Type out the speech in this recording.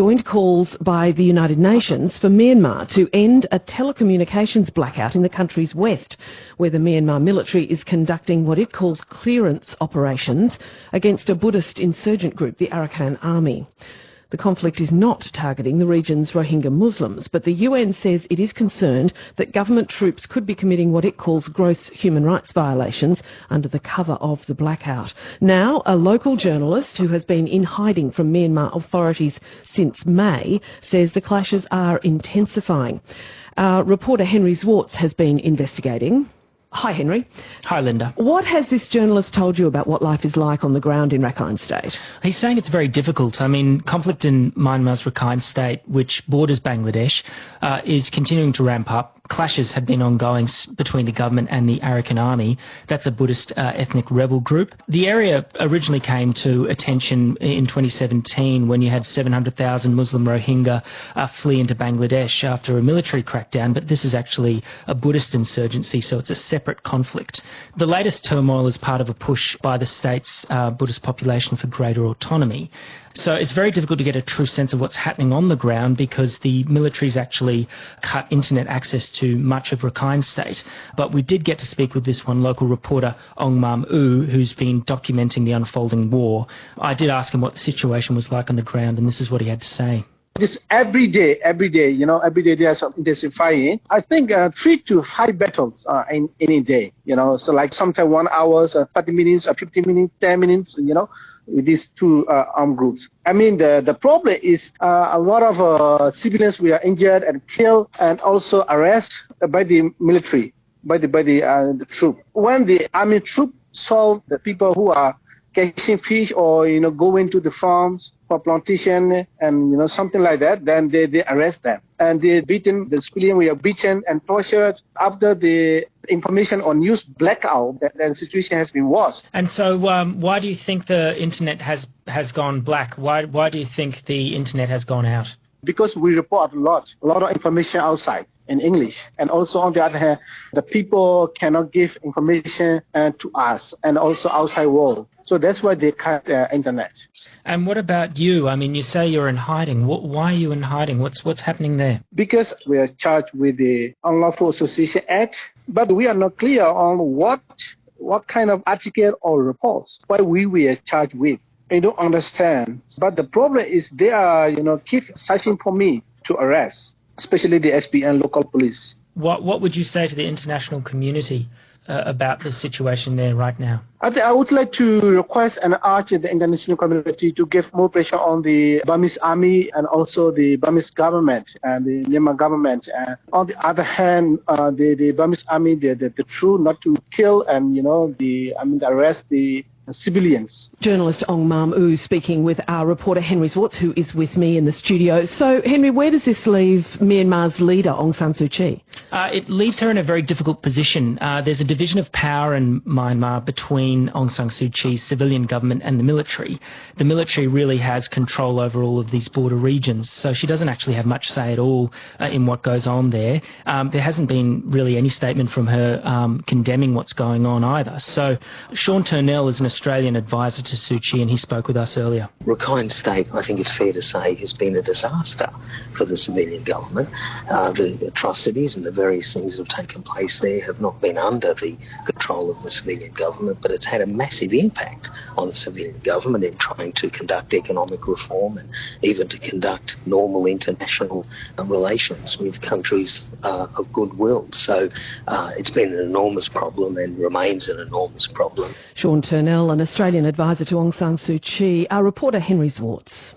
Joint calls by the United Nations for Myanmar to end a telecommunications blackout in the country's west, where the Myanmar military is conducting what it calls clearance operations against a Buddhist insurgent group, the Arakan Army. The conflict is not targeting the region's Rohingya Muslims, but the UN says it is concerned that government troops could be committing what it calls gross human rights violations under the cover of the blackout. Now, a local journalist who has been in hiding from Myanmar authorities since May says the clashes are intensifying. Our reporter Henry Zwartz has been investigating. Hi, Henry. Hi, Linda. What has this journalist told you about what life is like on the ground in Rakhine State? He's saying it's very difficult. I mean, conflict in Myanmar's Rakhine State, which borders Bangladesh, is continuing to ramp up. Clashes have been ongoing between the government and the Arakan Army. That's a Buddhist ethnic rebel group. The area originally came to attention in 2017 when you had 700,000 Muslim Rohingya flee into Bangladesh after a military crackdown, but this is actually a Buddhist insurgency, so it's a separate conflict. The latest turmoil is part of a push by the state's Buddhist population for greater autonomy. So it's very difficult to get a true sense of what's happening on the ground because the military's actually cut internet access to much of Rakhine State. But we did get to speak with this one local reporter, Ong Mam Oo, who's been documenting the unfolding war. I did ask him what the situation was like on the ground, and this is what he had to say. This every day, every day there's intensifying. I think 3 to 5 battles in any day, so like sometimes 1 hour, 30 minutes, 15 minutes, 10 minutes, with these two armed groups. I mean, the problem is a lot of civilians were injured and killed and also arrested by the military, by the troop. When the army troop saw the people who are catching fish or, go into the farms for plantation and, something like that, then they arrest them. And they beaten, the civilians were beaten and tortured. After the information on news blackout, the situation has been worse. And so why do you think the internet has gone black? Why do you think the internet has gone out? Because we report a lot of information outside in English. And also on the other hand, the people cannot give information to us and also outside world. So that's why they cut the internet. And what about you? I mean, you say you're in hiding. Why are you in hiding? What's happening there? Because we are charged with the Unlawful Association Act, but we are not clear on what kind of article or reports why we were charged with. I don't understand. But the problem is they are, keep searching for me to arrest, especially the SPN local police. What would you say to the international community about the situation there right now? I would like to request and urge the international community to give more pressure on the Burmese army and also the Burmese government and the Myanmar government. On the other hand, the Burmese army, the true not to kill and arrest the civilians. Journalist Ong Mam Oo speaking with our reporter Henry Zwartz, who is with me in the studio. So, Henry, where does this leave Myanmar's leader, Aung San Suu Kyi? It leaves her in a very difficult position. There's a division of power in Myanmar between Aung San Suu Kyi's civilian government and the military. The military really has control over all of these border regions, so she doesn't actually have much say at all in what goes on there. There hasn't been really any statement from her condemning what's going on either. So Sean Turnell is an Australian advisor to Suu Kyi, and he spoke with us earlier. Rakhine State, I think it's fair to say, has been a disaster for the civilian government. The atrocities and the various things that have taken place there have not been under the control of the civilian government, but it's had a massive impact on the civilian government in trying to conduct economic reform and even to conduct normal international relations with countries of goodwill. So it's been an enormous problem and remains an enormous problem. Sean Turnell, an Australian advisor to Aung San Suu Kyi. Our reporter Henry Zwartz.